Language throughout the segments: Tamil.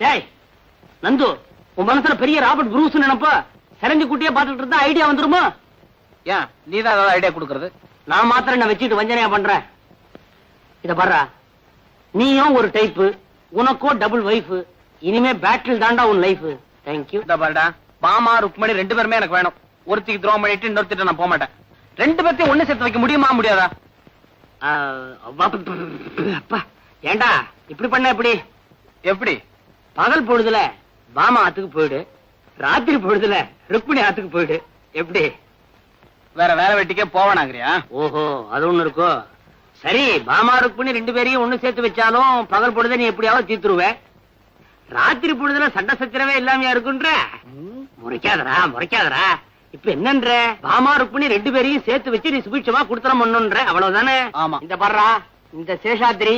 ஏய் நந்து, உன் மனசுல பெரிய ராபர்ட் புரூஸ் நினைப்ப செலஞ்சு குட்டியே பாத்துட்டு இருந்தா ஐடியா வந்துருமா? ஏன் நீதான் ஏதாவது ஐடியா கொடுக்கறது? நான் மாத்திரம் என்ன வச்சுட்டு வஞ்சனையா பண்றேன். இத பாரு, நீயும் ஒரு டைப்பு, உனக்கோ டபுள் வைஃப். இனிமே பேட்டில் தாண்டா உன் லைஃப். தேங்க்யூ. இந்த பாருடா, பாமா ருக்மணி 2 பேருமே எனக்கு வேணும். ஒருத்திக்கு துரோகம் பண்ணிட்டு இன்னொருத்திட்ட நான் போக மாட்டேன். 2 பேர்த்தையும் ஒண்ணு சேர்த்து வைக்க முடியுமா முடியாதா? அப்பா ஏண்டா இப்படி பண்ண? எப்படி எப்படி? பகல் பொழுதுல பாமா ஆத்துக்கு போயிடு, ராத்திரி பொழுதுல ருக்மிணி ஆத்துக்கு போயிடு. எப்படி? வேற வேலை வெட்டிக்கே போவானாங்கறியா? ஓஹோ, அது ஒண்ணு இருக்கோ. சரி, பாமா ருக்மிணி 2 பேரையும் ஒண்ணு சேர்த்து வச்சாலும் பகல் பொழுத நீ எப்படியாவது தீத்துருவ. ராத்திரி பொழுதுல சண்டை சச்சரவே இல்லாமையா இருக்குன்ற. முறைக்காதரா முறைக்காதரா. இப்ப என்னன்ற, பாமா ருக்மிணி 2 பேரையும் சேர்த்து வச்சு நீ சுபிட்சமா குடுத்தரம் பண்ணுன்ற, அவ்வளவுதானே? ஆமா. இந்த பாடுறா, இந்த சேஷாத்ரி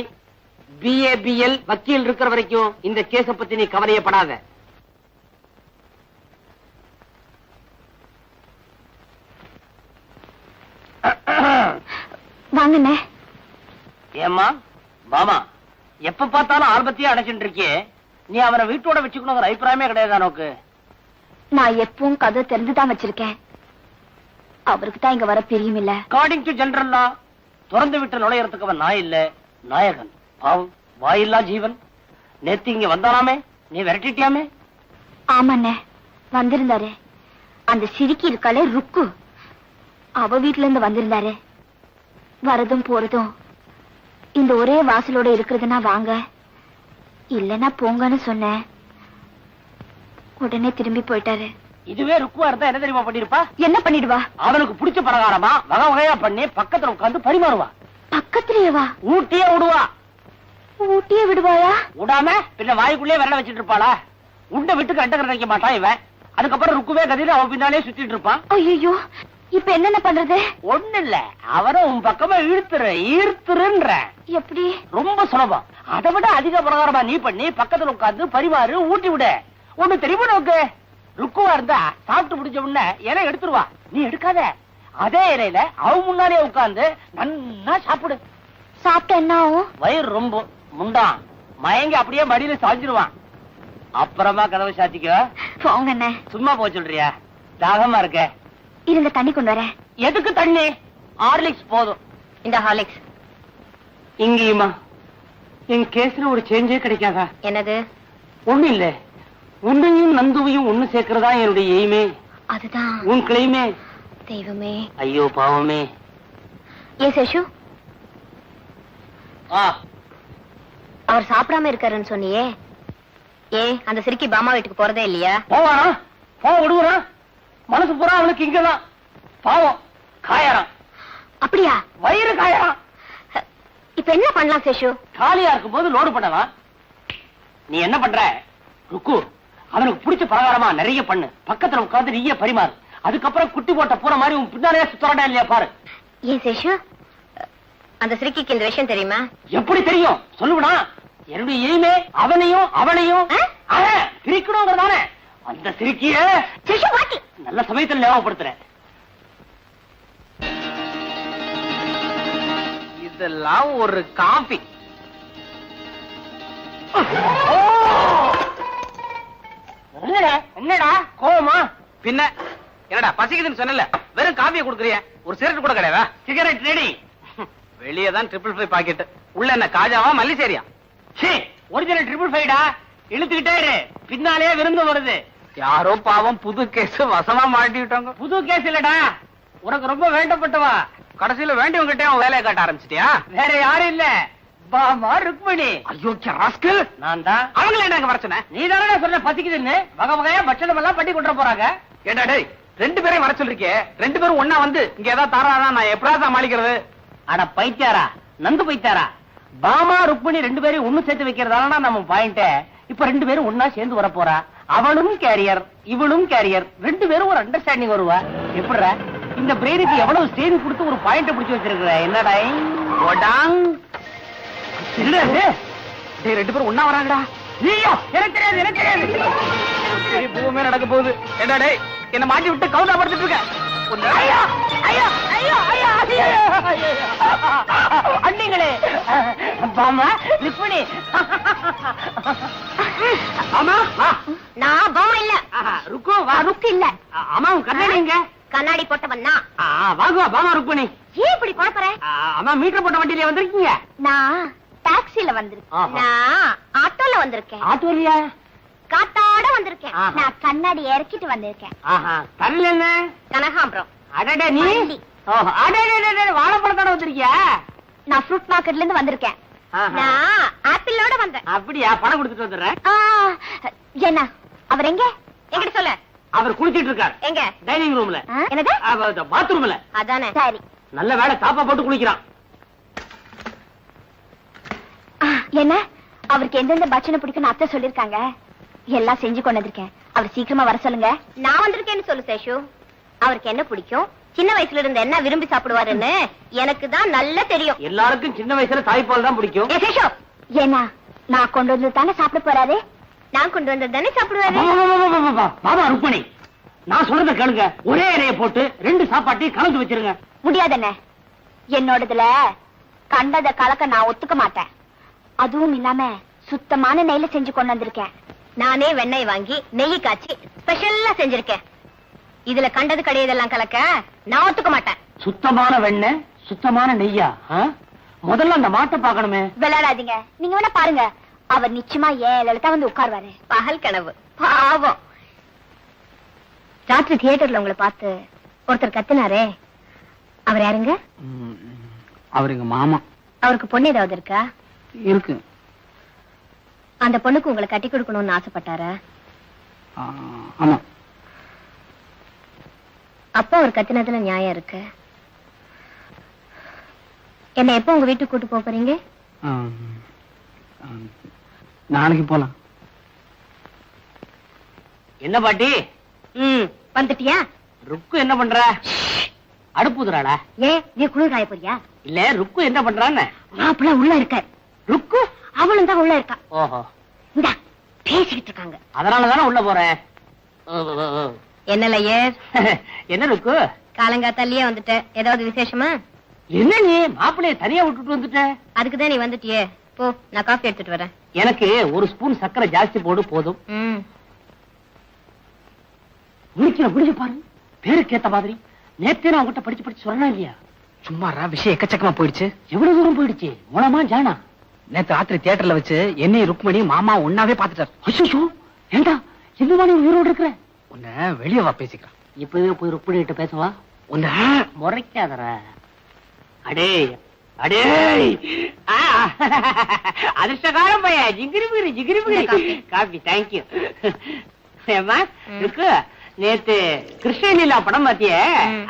BABL வக்கீல் இருக்கிற வரைக்கும் இந்த கேஸ பத்தி நீ கவலையப்படாத. வாங்கண்ணே. ஏம்மா பாமா, எப்ப பார்த்தாலும் ஆல்பத்தையே அடைச்சுட்டு இருக்கியே, நீ அவரை வீட்டோட வச்சுக்கணுங்கிற அபிப்பிராயமே கிடையாது நோக்கு. நான் எப்பவும் கதை தெரிஞ்சுதான் வச்சிருக்கேன். அவருக்கு தான் இங்க வர பிரியும் இல்ல. அக்கார்டிங் டு ஜெனரல் லா, திறந்து விட்டு நுழையறதுக்கு அவன் நாய் இல்ல, நாயகன். பாவம், வாயில்லா ஜீவன். நேத்து இங்க வந்தாராமே, நீ விரட்டிட்டியாமே? ஆமாண்ணே, வந்திருந்தாரு. அந்த சிரிக்கி இருக்காளே ருக்கு, அவ வீட்டுல இருந்து வந்திருந்தாரு. வரதும் போறதும் இந்த ஒரே வாசலோட இருக்கிறதுனா வாங்க, இல்லன்னா போங்கன்னு சொன்னேன். உடனே திரும்பி போயிட்டாரு. இதுவே ருக்குவா இருந்தா என்ன தெரியுமா பண்ணிருப்பா? என்ன பண்ணிடுவா? அவனுக்கு பிடிச்ச பிரகாரமா வகை வகையா பண்ணி பக்கத்துல உட்கார்ந்து பரிமாறுவா. பக்கத்திலேயேவா? ஊட்டியே விடுவா. ஊட்டியே விடுவாயா? விடாம பின்ன வாய்க்குள்ளே விரல வச்சிட்டு இருப்பாளா? உண்ட விட்டுக்கு அண்டகர வைக்க மாட்டான் இவன். அதுக்கப்புறம் ருக்குவே கதியில அவன் பின்னாலே சுத்திட்டு இருப்பான். ஐயோ, இப்ப என்னென்ன பண்றது? ஒண்ணு இல்ல, அவரும் உன் பக்கமா ஈர்த்துருன்ற. எப்படி? ரொம்ப சுலபம். அதை விட அதிக பிரகாரமா நீ பண்ணி பக்கத்துல உட்கார்ந்து பரிமாறு, ஊட்டி விட. ஒண்ணு தெரியுமா நோக்கு, ருக்குவா இருந்தா சாப்பிட்டு முடிஞ்ச உடனே இலை எடுத்துருவா. நீ எடுக்காத, அதே இலையில அவ முன்னாலே உட்கார்ந்து நன்னா சாப்பிடு. சாப்பிட்ட என்ன ஆகும்? வயிறு ரொம்ப முண்டான் மயங்கி அப்படியே மடியில சாஞ்சிருவான். அப்புறமா கதவை சாத்திக்க. போங்கண்ணே. சும்மா போ சொல்றியா? தாகமா இருக்க? இருங்க, தண்ணி கொண்டு வரேன். எதுக்கு தண்ணி? ஹார்லிக்ஸ் போதும். இந்த ஹார்லிக்ஸ். இங்கேயுமா என் கேஸ்ல ஒரு சேஞ்சே கிடைக்காதா? என்னது? ஒண்ணு இல்ல, உன்னையும் நந்துவையும் ஒண்ணு சேர்க்கிறதா என்னுடைய எய்மே. அதுதான் உன் கிளைமே. தெய்வமே. ஐயோ பாவமே. ஏ சேஷு, ஆ, அவர் சாப்பிடாம இருக்காருன்னு சொன்னியே, அந்த சிரிக்கி பாமா வீட்டுக்கு போறதே இல்லையா? போவானா? போக விடுவானா? மனசு பூரா அவனுக்கு இங்கதான். பாவம், காயறான். அப்படியா? வயிறு காயறான். இப்ப என்ன பண்ணலாம் சேஷு? காலியா இருக்கும் போது லோடு பண்ணலாம். நீ என்ன பண்ற ருக்கு, அவனுக்கு பிடிச்ச பிரகாரமா நிறைய பண்ணு, பக்கத்துல உட்கார்ந்து நீயே பரிமாறு. அதுக்கப்புறம் குட்டி போட்ட பூர மாதிரி உன் பின்னாலே சுத்தரடா இல்லையா பாரு. ஏன் சேஷு, அந்த சிரிக்கிக்கு இந்த விஷயம் தெரியுமா? எப்படி தெரியும் சொல்லுவனா? என்னுடைய எய்மே அவனையும் அவனையும் பிரிக்கணுங்கிறதானே. அந்த சிரிக்கிய நல்ல சமயத்தில் ஞாபகப்படுத்துறேன். இதெல்லாம் ஒரு காபி. என்னடா கோவமா? பின்ன என்னடா பசிக்குதுன்னு சொன்னல, வெறும் காபியை கொடுக்குறிய, ஒரு சிகரெட் கூட கிடையாதா? Cigarette ready. வெளியே தான் 555 பாக்கெட், உள்ள என்ன காஜாவா மல்லிசேரியா? ஒரிஜினல் 555டா. இழுத்துக்கிட்டே இரு, பின்னாலே விருந்து வருது. யாரோ பாவம் புது கேஸ் வசமா மாட்டிட்டாங்க. புது கேஸ் இல்லடா, உனக்கு ரொம்ப வேண்டப்பட்டவா. கடைசியில வேண்டியவங்கிட்டே அவன் வேலையை காட்ட ஆரம்பிச்சிட்டியா? வேற யாரும் இல்ல, பாமா ருக்மிணி. ஐயோ ராஸ்கல், நான் தான். அவங்கள என்ன வர சொன்ன? நீ தானே சொன்ன பசிக்குதுன்னு. வகை வகையா பட்சணம் எல்லாம் பண்ணி கொண்டு போறாங்க. ஏண்டா டேய், 2 பேரையும் வர சொல்லிருக்கே, 2 பேரும் ஒன்னா வந்து இங்க ஏதாவது தாரானா நான் எப்படா சமாளிக்கிறது? அட பைத்தியாரா, நந்து பைத்தியாரா. பாமா ருக்மிணி 2 பேரையும் ஒண்ணு சேர்த்து வைக்கிறதால நம்ம பாயிண்ட். இப்ப 2 பேரும் ஒன்னா சேர்ந்து வர போறா. அவனும் கேரியர், இவனும் கேரியர். 2 பேரும் ஒரு அண்டர்ஸ்டாண்டிங் வருவா. எப்படிற இந்த பிரெயினுக்கு எவ்வளவு ஸ்டேஜ் கொடுத்து ஒரு பாயிண்ட் பிடிச்சு வச்சிருக்கிற? என்னடா இல்ல 2 பேரும் ஒன்னா வராங்கடா. எனக்கு தெரியாது, எனக்கு தெரியாது. பூமே நடக்க போகுது. ஏண்டா டேய், என்ன மாட்டி விட்டு கவுண்டா படுத்துட்டு இருக்க. அண்ணிங்களே, பாமா ருக்மிணி. ஆமா வா. நான் பாமா இல்ல. ருக்கு வா. ருக்கு இல்ல. அம்மா உன் கண்ணாடி எங்க? கண்ணாடி போட்டவன் நான். வாங்குவா பாமா ருக்மணி. ஏன் இப்படி குழப்பற? அம்மா மீட்டர் போட்ட வண்டியில வந்திருக்கீங்க? நான் டாக்ஸில வந்திருக்கேன். ஆஹா. நான் ஆட்டோல வந்திருக்கேன். ஆட்டோலியா? காத்தாட வந்திருக்கேன். ஆஹா. நான் கண்ணாடி இறக்கிட்டு வந்திருக்கேன். தரல என்ன? கனகாம்பரம். அடடே நீ வண்டி. வாழைப்பழத்தோட வந்திருக்கியா? நான் ஃப்ரூட் மார்க்கெட்ல இருந்து வந்திருக்கேன். நான் ஆப்பிளோட வந்தேன். அப்படியா? பணம் கொடுத்துட்டு வந்துடுறேன். என்ன அவர் எங்க? எங்கிட்ட சொல்ல. அவர் குளிச்சிட்டு இருக்கார். எங்க? டைனிங் ரூம்ல. என்னது? பாத்ரூம்ல. அதானே. சரி. நல்ல வேளை தாப்பா போட்டு குளிக்கிறான். என்ன அவருக்கு எந்தெந்த பட்சணம் பிடிக்கும் அத்தை சொல்லிருக்காங்க. எல்லாம் செஞ்சு கொண்டு வந்திருக்கேன். அவர் சீக்கிரமா வர சொல்லுங்க. நான் வந்திருக்கேன்னு சொல்லு சேஷு. அவருக்கு என்ன பிடிக்கும், சின்ன வயசுல இருந்து என்ன விரும்பி சாப்பிடுவாருன்னு எனக்கு தான் நல்லா தெரியும். எல்லாருக்கும் சின்ன வயசுல தாய்ப்பால் தான் பிடிக்கும். சேஷு, ஏன்னா நான் கொண்டு வந்து தானே சாப்பிட போறாரு. நான் கொண்டு வந்தது தானே சாப்பிடுவாரு. பாபா ருக்மணி, நான் சொல்றத கேளுங்க. ஒரே இலைய போட்டு 2 சாப்பாட்டையும் கலந்து வச்சிருங்க. முடியாதுண்ணே. என்னோடதுல கண்டத கலக்க நான் ஒத்துக்க மாட்டேன். அதுவும் இல்லாம சுத்தமான நெய்ல செஞ்சு கொண்டு வந்திருக்கேன். நானே வெண்ணெய் வாங்கி நெய் காய்ச்சி ஸ்பெஷலா செஞ்சிருக்கேன். இதுல கண்டது கிடையதெல்லாம் கலக்க நான் ஒத்துக்க மாட்டேன். சுத்தமான வெண்ணெய், சுத்தமான நெய்யா? முதல்ல அந்த மாட்டை பாக்கணுமே. விளையாடாதீங்க. நீங்க வேணா பாருங்க. அவர் நிச்சயமா ஏழு வந்து உட்கார்வாரு. பகல் கனவு. பாவம். ராத்திரி தியேட்டர்ல உங்களை பார்த்து ஒருத்தர் கத்துனாரே, அவர் யாருங்க? அவர் எங்க மாமா. அவருக்கு பொண்ணு ஏதாவது இருக்கா? இருக்கு. அந்த பொண்ணுக்கு உங்களை கட்டி கொடுக்கணும்னு ஆசைப்பட்டாரா? ஆமா. அப்பா அவர் கத்தினதுல நியாயம் இருக்கு. என்ன எப்ப உங்க வீட்டுக்கு கூட்டு போறீங்க? நாளைக்கு போலாம். என்ன பாட்டி? வந்துட்டியா? ருக்கு என்ன பண்ற? அடுப்புதுறாளா? ஏன் நீ குளிர் காய போறியா? இல்ல, ருக்கு என்ன பண்றான்னு. மாப்பிள்ள உள்ள இருக்க. ருக்கு அவளும் தான் உள்ள இருக்கா. ஓஹோ, இந்த பேசிக்கிட்டு இருக்காங்க. அதனாலதானே உள்ள போறேன். என்னல ஏர் என்ன ருக்கு? காலங்காத்தாலேயே வந்துட்ட. ஏதாவது விசேஷமா? என்ன நீ மாப்பிள்ளைய தனியா விட்டுட்டு வந்துட்ட? அதுக்குதான் நீ வந்துட்டியே. போ, நான் காஃபி எடுத்துட்டு வரேன். எனக்கு 1 ஸ்பூன் சர்க்கரை ஜாஸ்தி போடு போதும். முடிச்சு பாரு, பேருக்கு ஏத்த மாதிரி. நேத்தே நான் உங்ககிட்ட படிச்சு சொன்னா இல்லையா? சும்மாரா, விஷயம் எக்கச்சக்கமா போயிடுச்சு. எவ்வளவு தூரம் போயிடுச்சு? மூலமா ஜானா நேத்து ராத்திரி தியேட்டர்ல வச்சு என்னையும் ருக்மணி மாமா ஒன்னாவே பாத்துட்டாரு. அச்சோ, ஏண்டா என்னமா நீ உயிரோடு இருக்கிற? உன்ன வெளியே வா பேசிக்கலாம். இப்பவே போய் ருக்மணி கிட்ட பேசவா? உன்ன முறைக்காதற. அடே அடே, அதிர்ஷ்டகாரம் பைய. ஜிகிரி காபி. தேங்க்யூ. ஏமா இருக்கு, நேத்து கிருஷ்ணலீலா படம் பாத்தியே,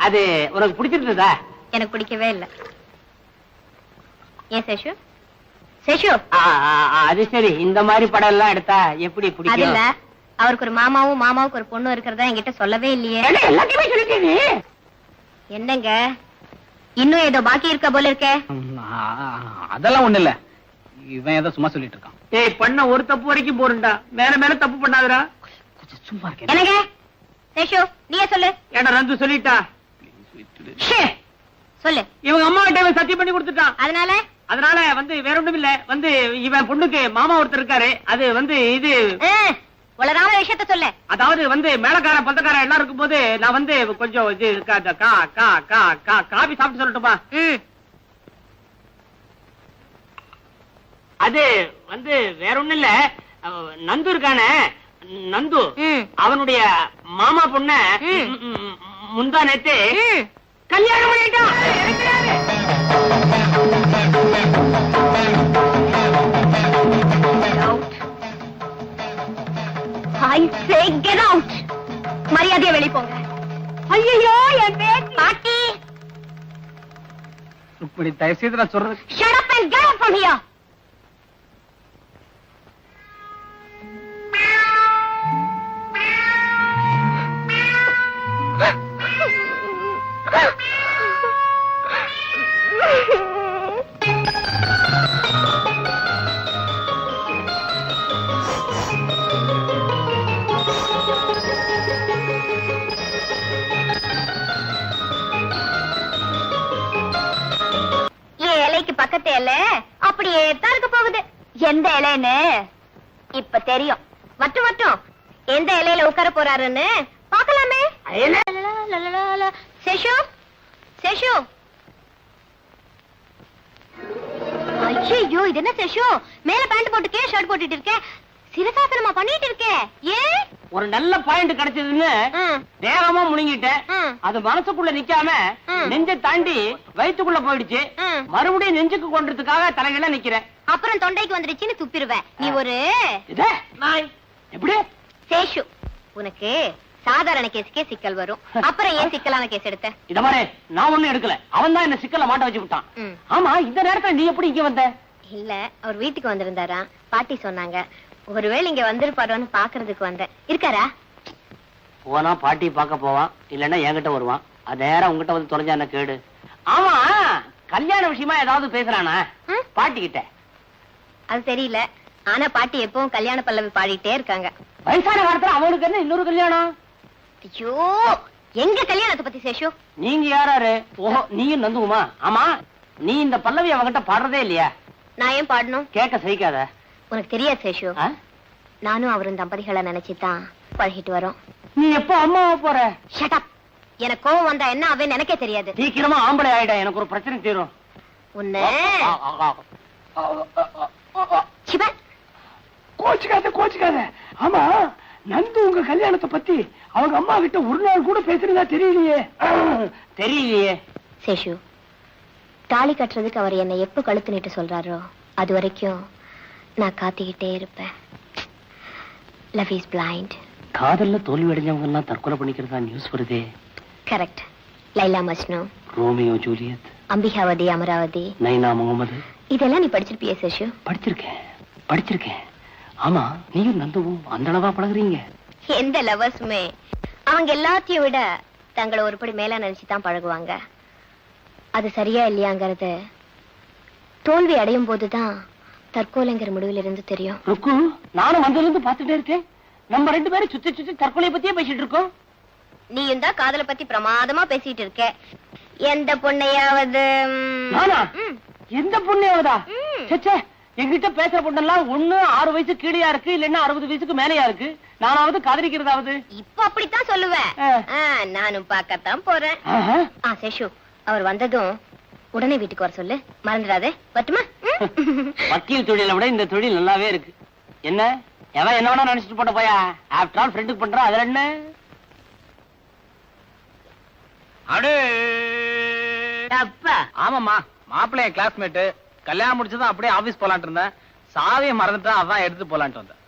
அது உனக்கு பிடிச்சிருந்ததா? எனக்கு பிடிக்கவே இல்ல. ஏன் சேஷு? சேஷு, அது சரி. இந்த மாதிரி படம் எல்லாம் எடுத்தா எப்படி அது பிடிக்கும்? இல்ல, அவருக்கு ஒரு மாமாவுக்கு ஒரு பொண்ணு இருக்கிறதா என்கிட்ட சொல்லவே இல்லையே. எல்லாத்தையுமே சொல்லிட்டீங்க. என்னங்க இன்னும் ஏதோ பாக்கி இருக்க போல இருக்கே. அதெல்லாம் ஒண்ணு இல்ல, இவன் ஏதோ சும்மா சொல்லிட்டு இருக்கான். ஏய், பண்ண ஒரு தப்பு வரைக்கும் போறண்டா, மேல தப்பு பண்ணாதடா. சும்மா இருக்கேன். என்னங்க சேஷு, நீயே சொல்லு. ஏடா ரந்து சொல்லிட்டா. சொல்லு. இவங்க அம்மா கிட்ட சத்தியம் பண்ணி கொடுத்துட்டான். அதனால வேற ஒண்ணும் இல்ல. இவன் பொண்ணுக்கு மாமா ஒருத்தர் இருக்காரு. அது இது உலகாம விஷயத்த சொல்லு. அதாவது மேலக்கார பந்தக்கார எல்லாம் இருக்கும் போது நான் கொஞ்சம் இது காபி சாப்பிட்டு சொல்லட்டுமா? அது வேற ஒண்ணும் இல்ல. நந்து இருக்கானே, நந்து, அவனுடைய மாமா பொண்ண முந்தா நேத்து கல்யாணம் பண்ணிட்டான். மரியாதையா வெளிய போங்க. ஐயோ, என் பேர் பாட்டி. ருக்மணி, தயவு செய்து நான் சொல்றது. Shut up and get out from here. பக்கத்து இலை அப்படியே தான் இருக்க போகுது. எந்த இலைன்னு இப்ப தெரியும். மட்டும் மட்டும் எந்த இலையில உட்கார போறாருன்னு பாக்கலாமே. சேஷு சேஷு, ஐயோ இது என்ன சேஷு, மேல பேண்ட் போட்டுக்கே ஷர்ட் போட்டுட்டு இருக்க, சிரசாசனமா பண்ணிட்டு இருக்க, ஏன்? ஒரு நல்ல பாயிண்ட் கிடைச்சதுன்னு வேகமா முழுங்கிட்டேன். அது மனசுக்குள்ள நிக்காம நெஞ்ச தாண்டி வயிற்றுக்குள்ள போயிடுச்சு. மறுபடியும் நெஞ்சுக்கு கொண்டதுக்காக தலைகள நிக்கிறேன். அப்புறம் தொண்டைக்கு வந்துருச்சுன்னு துப்பிடுவ. நீ ஒரு நாய். எப்படி சேஷு, உனக்கு சாதாரண கேஸுக்கே சிக்கல் வரும், அப்புறம் ஏன் சிக்கலான கேஸ் எடுத்த? இத மாதிரி நான் ஒண்ணும் எடுக்கல, அவன் தான் என்ன சிக்கல மாட்ட வச்சு விட்டான். ஆமா, இந்த நேரத்துல நீ எப்படி இங்க வந்த? இல்ல, அவர் வீட்டுக்கு வந்திருந்தாரா, பாட்டி சொன்னாங்க. ஒருவேளை இங்க வந்திருப்பாரோன்னு பாக்குறதுக்கு வந்தேன். இருக்காரா? போனா பாட்டி பார்க்க போவான், இல்லன்னா என்கிட்ட வருவான். அது நேரம் உங்ககிட்ட வந்து தொலைஞ்சா என்ன கேடு? ஆமா, கல்யாண விஷயமா ஏதாவது பேசுறானா பாட்டி கிட்ட? அது தெரியல, ஆனா பாட்டி எப்பவும் கல்யாண பல்லவி பாடிட்டே இருக்காங்க. வயசான காலத்துல அவனுக்கு என்ன இன்னொரு கல்யாணம்? ஐயோ, எங்க கல்யாணத்தை பத்தி சேஷு? நீங்க யாராரு? ஓஹோ, நீயும் நந்துவுமா? ஆமா, நீ இந்த பல்லவி அவகிட்ட பாடுறதே இல்லையா? நான் ஏன் பாடணும்? கேட்க சகிக்காத. உனக்கு தெரியாது சேஷு, நானும் அவரும் தம்பதிகளை நினைச்சுதான் பழகிட்டு வரோம். நீ எப்போ அம்மாவா போற? Shut up. எனக்கு கோவம் வந்தா என்ன ஆவேன்னு எனக்கே தெரியாது. சீக்கிரமா ஆம்பளை ஆயிடா, எனக்கு ஒரு பிரச்சனை தீரும். உன்ன கோச்சுக்காத கோச்சுக்காத. ஆமா, நந்து உங்க கல்யாணத்தை பத்தி அவங்க அம்மா கிட்ட ஒரு நாள் கூட பேசுறதா தெரியலையே. தெரியலையே சேஷு, தாலி கட்டுறதுக்கு அவர் என்னை எப்ப கழுத்து நீட்டு சொல்றாரோ அது வரைக்கும் நான் காத்திக்கிட்டே இருப்பேன். Love is blind. காதல்ல தோல்வி அடைஞ்சவங்க எல்லாம் தற்கொலை பண்ணிக்கிறதா நியூஸ் வருதே. Correct. Laila Majnu, Romeo Juliet, Ambikapathi Amaravathi, Naina Mohammed, இதெல்லாம் நீ படிச்சிருப்பிய சேஷு? படிச்சிருக்கேன். ஆமா, நீயும் நந்துவும் அந்த அளவா பழகுறீங்க? எந்த லவர்ஸுமே அவங்க எல்லாத்தையும் விட தங்களை ஒருபடி மேல நினைச்சுதான் பழகுவாங்க. அது சரியா இல்லையாங்கிறது தோல்வி அடையும் போதுதான் தற்கொலைங்கிற முடிவுல இருந்து தெரியும். ருக்கு, நானும் வந்ததுல இருந்து பாத்துட்டே இருக்கேன். நம்ம ரெண்டு பேரும் சுத்தி சுத்தி தற்கொலை பத்தியே பேசிட்டு இருக்கோம். நீயும் தான் காதலை பத்தி பிரமாதமா பேசிட்டு இருக்க. எந்த பொண்ணையாவது? நானா? எந்த பொண்ணையாவதா? சச்சே, என்கிட்ட பேசுற பொண்ணெல்லாம் ஒண்ணு 6 வயசு கீழயா இருக்கு, இல்லன்னா 60 வயசுக்கு மேலயா இருக்கு. நானாவது காதலிக்கிறதாவது? இப்ப அப்படித்தான் சொல்லுவேன். நானும் பார்க்கத்தான் போறேன். சேஷு, அவர் வந்ததும் உடனே வீட்டுக்கு வர சொல்லு, மறந்துடாதே. வரட்டுமா? வக்கீல் தொழிலை விட இந்த தொழில் நல்லாவே இருக்கு. என்ன எவன் என்ன வேணா நினைச்சிட்டு போட்ட போயா, ஆஃப்டர் ஆல் ஃப்ரெண்டுக்கு பண்ற, அதுல என்ன? ஆமாமா, மாப்பிள்ளைய கிளாஸ்மேட். கல்யாணம் முடிச்சதும் அப்படியே ஆபீஸ் போலான்ட்டு இருந்தேன். சாவியை மறந்துட்டா, அதான் எடுத்து போலான்ட்டு வந்தேன்.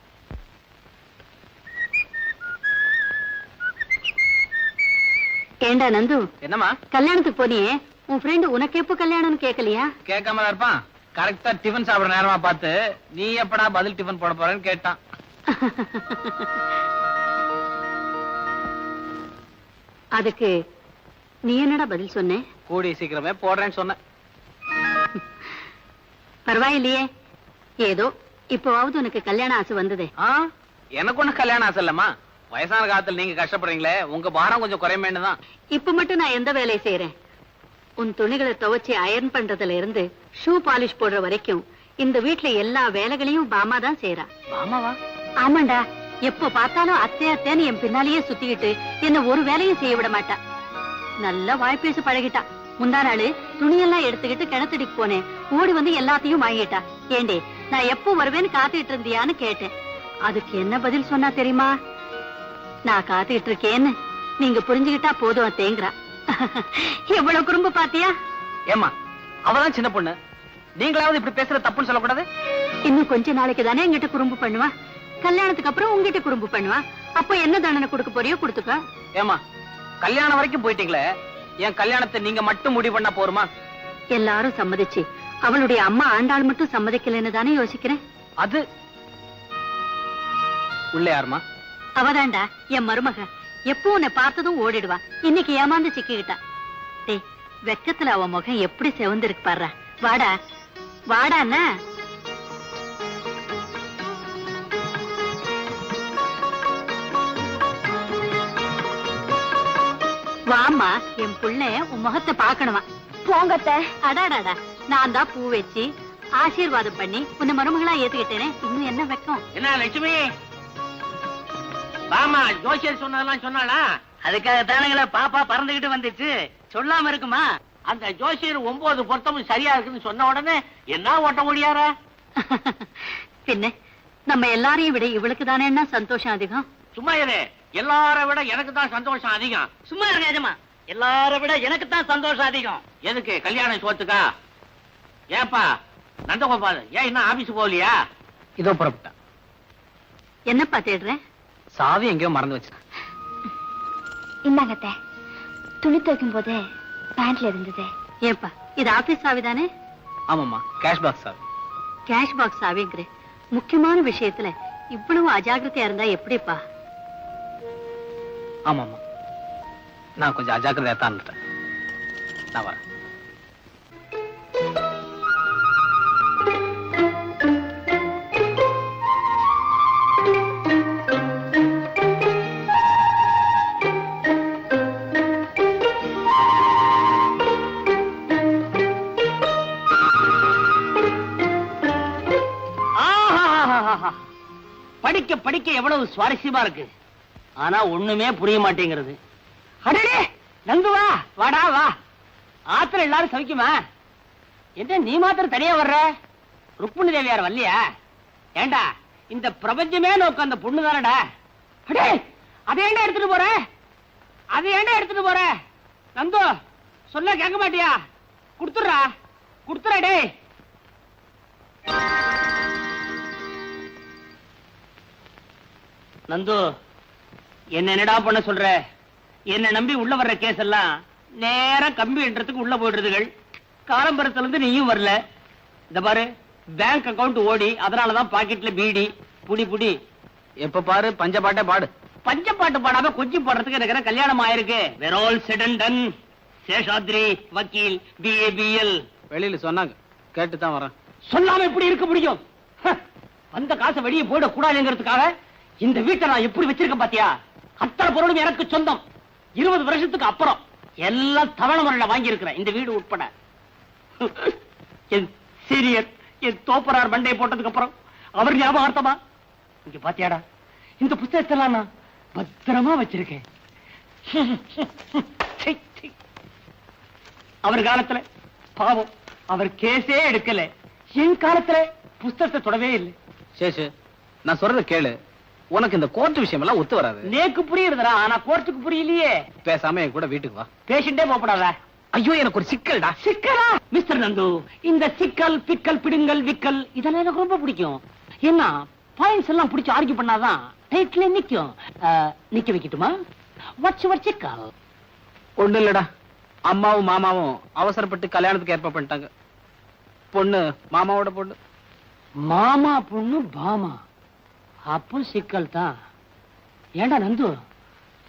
ஏண்டா நந்து, என்னம்மா கல்யாணத்துக்கு போனியே, உன் ஃப்ரெண்டு உனக்கு எப்ப கல்யாணம்னு கேட்கலையா? கேட்காம இருப்பான். கரெக்டா டிஃபன் சாப்பிட நேரமா பார்த்து, நீ எப்படா பதில் டிஃபன் போட போறேன்னு கேட்டான். அதுக்கு நீ என்னடா பதில் சொன்ன? கூடி சீக்கிரமே போடுறேன்னு சொன்னேன். பரவாயில்லையே, ஏதோ இப்பவாவது உனக்கு கல்யாண ஆசை வந்ததே. எனக்கு ஒண்ணு கல்யாணம் ஆசை இல்லம்மா. வயசான காலத்துல நீங்க கஷ்டப்படுறீங்களே, உங்க பாரம் கொஞ்சம் குறைமேண்டுதான். இப்ப மட்டும் நான் எந்த வேலையை செய்யறேன்? உன் துணிகளை துவைச்சு அயர்ன் பண்றதுல இருந்து ஷூ பாலிஷ் போடுற வரைக்கும் இந்த வீட்டுல எல்லா வேலைகளையும் பாமா தான் செய்யறா. பாமாவா? ஆமாண்டா, எப்ப பார்த்தாலும் அத்தை அத்தைன்னு என் பின்னாலேயே சுத்திக்கிட்டு என்ன ஒரு வேலையும் செய்ய விட மாட்டா. நல்லா வாய்ப்பேசி பழகிட்டா. முந்தா நாள் துணியெல்லாம் எடுத்துக்கிட்டு கிணத்துடிக்கு போனேன். ஓடி வந்து எல்லாத்தையும் வாங்கிட்டா. ஏண்டே, நான் எப்போ வருவேன்னு காத்துக்கிட்டு இருந்தியான்னு கேட்டேன். அதுக்கு என்ன பதில் சொன்னா தெரியுமா? நான் காத்துக்கிட்டு இருக்கேன்னு நீங்க புரிஞ்சுக்கிட்டா போதும் அத்தேங்கிறா. எவ்வளவு குறும்பு பாத்தியா? ஏமா, அவதான் சின்ன பொண்ணு, நீங்களாவது இப்படி பேசுற தப்புன்னு சொல்லக்கூடாது. இன்னும் கொஞ்ச நாளைக்கு தானே என்கிட்ட குறும்பு பண்ணுவா. கல்யாணத்துக்கு அப்புறம் உங்ககிட்ட குறும்பு பண்ணுவா. அப்போ என்ன தண்டனை கொடுக்க போறியோ கொடுத்துக்க. ஏமா, கல்யாணம் வரைக்கும் போயிட்டீங்களே, என் கல்யாணத்தை நீங்க மட்டும் முடிவு பண்ணா போருமா? எல்லாரும் சம்மதிச்சு அவளுடைய அம்மா ஆண்டாள் மட்டும் சம்மதிக்கலன்னு தானே யோசிக்கிறேன். அது உள்ள யாருமா? அவதாண்டா என் மருமக. எப்போ உன்னை பார்த்ததும் ஓடிடுவா. இன்னைக்கு ஏமாந்து சிக்கிக்கிட்டா. டேய், வெக்கத்துல அவ முகம் எப்படி செவந்திருக்கு பாரு. வாடா வாடாண்ணா. வாமா, என் புள்ள உன் முகத்தை பாக்கணுமா? போங்கத்த. அடாடாடா, நான் தான் பூ வச்சு ஆசீர்வாதம் பண்ணி உன்னை மருமகளா ஏத்துக்கிட்டேனே, இன்னும் என்ன வெக்கம்? என்ன லட்சுமி, பாமா ஜோசியர் சொன்னதெல்லாம் சொன்னாளா? அதுக்காக தானுங்களே பாப்பா பறந்துகிட்டு வந்துச்சு. சொல்லாம இருக்குமா? அந்த ஜோசியர் 9 பொருத்தமும் சரியா இருக்குன்னு சொன்ன உடனே என்ன ஓட்ட முடியாரா? பின்ன நம்ம எல்லாரையும் விட இவளுக்கு தானே என்ன சந்தோஷம் அதிகம். சும்மா இரு. எல்லார விட எனக்கு தான் சந்தோஷம் அதிகம். சும்மா இருங்க எஜமா. எல்லார விட எனக்கு தான் சந்தோஷம் அதிகம். எதுக்கு? கல்யாணம் சோத்துக்கா? ஏப்பா நந்தகோபால், ஏன் இன்னும் ஆபீஸ் போகலையா? இதோ புறப்பட்டேன். என்னப்பா தேடுறேன்? சாவி எங்கேயோ மறந்து வச்சேன். இந்தாங்கத்த, துணி துவைக்கும் போது பேண்ட்ல இருந்தது. ஏப்பா இது ஆபீஸ் சாவி தானே? ஆமாம்மா, கேஷ் பாக்ஸ் சாவி. கேஷ் பாக்ஸ் சாவிங்கிற முக்கியமான விஷயத்துல இவ்வளவு அஜாக்கிரதையா இருந்தா எப்படிப்பா? ஆமாம்மா, நான் கொஞ்சம் அஜாக்கிரதையா தான் இருந்தேன். நான் வரேன். படிக்க படிக்க எவ்வளவு சுவாரஸ்யமா இருக்கு. ஆனா ஒண்ணுமே புரிய மாட்டேங்கிறது. அடடே நந்து, வா வாடா வா. ஆத்திர எல்லாரும் சவிக்குமா? என்ன நீ மாத்திரம் தனியா வர்ற? ருக்மிணி தேவியார் வரலையா? ஏண்டா இந்த பிரபஞ்சமே நோக்க அந்த பொண்ணு தானடா. அடே அதை ஏண்டா எடுத்துட்டு போற? அதை ஏண்டா எடுத்துட்டு போற? நந்து சொல்ல கேட்க மாட்டியா? குடுத்துறா குடுத்துறா. டே நந்து, என்னடா பண்ண சொல்ற? என்ன நம்பி உள்ள வர்ற கேஸ் எல்லாம் நேரா கம்பி என்றதுக்கு உள்ள போயிடுறதுகள். காலம்பரத்துல இருந்து நீயும் வரல. இந்த பாரு, பேங்க் அக்கவுண்ட் ஓடி, அதனாலதான் பாக்கெட்ல பீடி. புடி புடி. எப்ப பாரு பஞ்சபாட்டே பாடு. பஞ்சப்பாட்டு பாடாம கொஞ்சம் போடுறதுக்கு எனக்கு கல்யாணம் ஆயிருக்கு. வெரோல் செடன் சேஷாத்ரி வக்கீல் BABL. வெளியில சொன்னாங்க, கேட்டுதான் வரேன். சொல்லாம எப்படி இருக்க முடியும்? அந்த காசை வெளியே போயிட கூடாதுங்கிறதுக்காக இந்த வீட்டை நான் எப்படி வச்சிருக்கேன் பாத்தியா? அத்தனை பொருளும் எனக்கு சொந்தம். 20 வருஷத்துக்கு அப்புறம் எல்லாம் தவணை முறையில வாங்கி இருக்கிறேன், இந்த வீடு உட்பட. என் சீரியர், என் தோப்பரார் மண்டையை போட்டதுக்கு அப்புறம் அவர் ஞாபகார்த்தமா இங்க பாத்தியாடா, இந்த புத்தகத்தெல்லாம் நான் பத்திரமா வச்சிருக்கேன். அவர் காலத்துல பாவம் அவர் கேஸே எடுக்கல. என் காலத்துல புத்தகத்தை தொடவே இல்லை. சேஷு, நான் சொல்றத கேளு. உனக்கு இந்த கோர்ட் விஷயம் எல்லாம் ஒத்து வராது. நேக்கு புரியுறதுடா, ஆனா கோர்ட்டுக்கு புரியலையே. பேசாம என் கூட வீட்டுக்கு வா. பேஷண்டே போப்படாத. ஐயோ, எனக்கு ஒரு சிக்கல்டா. சிக்கலா? மிஸ்டர் நந்து, இந்த சிக்கல் பிக்கல் பிடுங்கல் விக்கல் இதெல்லாம் எனக்கு ரொம்ப பிடிக்கும். என்ன பாயிண்ட்ஸ் எல்லாம் பிடிச்சு ஆர்கியூ பண்ணாதான் டைட்டில் நிக்கும். நிக்க வைக்கட்டுமா? வாட்ஸ் யுவர் சிக்கல்? ஒண்ணு இல்லடா, அம்மாவும் மாமாவும் அவசரப்பட்டு கல்யாணத்துக்கு ஏற்பாடு பண்ணிட்டாங்க. பொண்ணு மாமாவோட பொண்ணு. மாமா பொண்ணு பாமா, அப்போ சிக்கல் தான். ஏண்டா நந்து,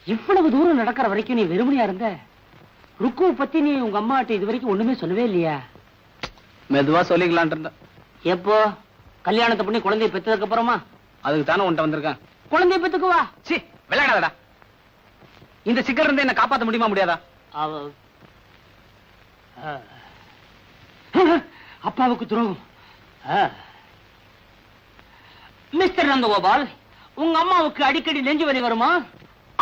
இவ்வளவு தூரம் நடக்கிற வரைக்கும் நீ வெறுமனையா இருந்த? ருக்குவை பத்தி நீ உங்க அம்மாட்ட இது வரைக்கும் ஒண்ணுமே சொல்லவே இல்லையா? மெதுவா சொல்லிக்கலான் இருந்தேன். எப்போ? கல்யாணத்தை பண்ணி குழந்தைய பெற்றதுக்கு அப்புறமா? அதுக்கு தானே உன்ட்ட வந்திருக்கேன். குழந்தைய பெத்துக்குவா. சி, விளையாடாதடா. இந்த சிக்கல் இருந்து என்ன காப்பாத்த முடியுமா முடியாதா? அப்பாவுக்கு துரோகம். மிஸ்டர் நந்தகோபால், உங்க அம்மாவுக்கு அடிக்கடி நெஞ்சு வலி வருமா?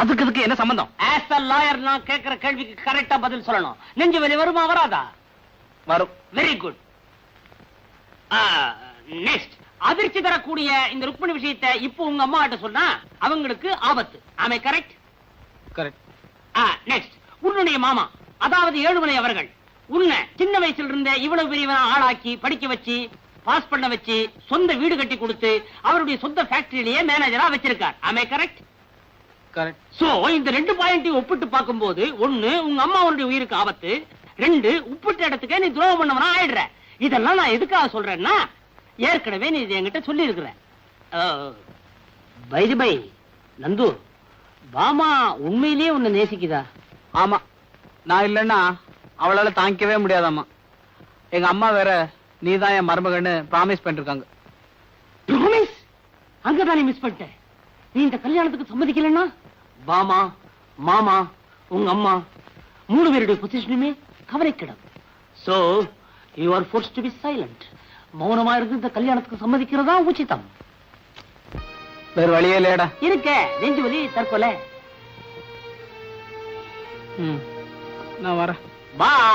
அதுக்கு என்ன சம்பந்தம்? ஆஸ் அ லாயர் நான் கேட்கிற கேள்விக்கு கரெக்டா பதில் சொல்லணும். நெஞ்சு வலி வருமா வராதா? வரும். Very good. நெக்ஸ்ட், அதிர்ச்சி தரக்கூடிய இந்த ருக்மிணி விஷயத்தை இப்போ உங்க அம்மா கிட்ட சொன்னா அவங்களுக்கு ஆபத்து. ஆமே கரெக்ட்? கரெக்ட். நெக்ஸ்ட், உன்னுடைய மாமா அதாவது ஏழுமலை அவர்கள் உன்னை சின்ன வயசுல இருந்த இவ்வளவு பெரியவனா ஆளாக்கி படிக்க வச்சு பாஸ் பண்ண வச்சு சொந்த வீடு கட்டி கொடுத்து அவருடைய சொந்த ஃபேக்டரியிலேயே மேனேஜரா வச்சிருக்கார். ஆமே கரெக்ட்? கரெக்ட். சோ இந்த 2 பாயிண்டையும் ஒப்பிட்டு பார்க்கும்போது, 1 உங்க அம்மாவுடைய உயிருக்கு ஆபத்து, 2 உப்பிட்ட இடத்துக்கே நீ துரோகம் பண்ணவனா ஆயிடுற. இதெல்லாம் நான் எதுக்காக சொல்றேன்னா, ஏற்கனவே நீ இது என்கிட்ட சொல்லி இருக்கிற. By the by Nandu, Bhama உண்மையிலேயே உன்னை நேசிக்குதா? ஆமா, நான் இல்லைன்னா அவளால தாங்கிக்கவே முடியாதாமா. எங்க அம்மா வேற நீதான் என் மருமகன்னு ப்ராமிஸ் பண்ணிருக்காங்க. ப்ராமிஸ்? அங்கதான் நீ மிஸ் பண்ணிட்ட. நீ இந்த கல்யாணத்துக்கு சம்மதிக்கலன்னா பாமா, மாமா, உங்க அம்மா 3 பேருடைய பொசிஷனுமே கவலைக்கிடம். So you are forced to be silent. மௌனமா இருந்து இந்த கல்யாணத்துக்கு சம்மதிக்கிறதா உச்சிதம். வேற வழியே இல்லையடா. இருக்க நெஞ்சு வலி தற்கொலை. நான் வரேன். பாய்.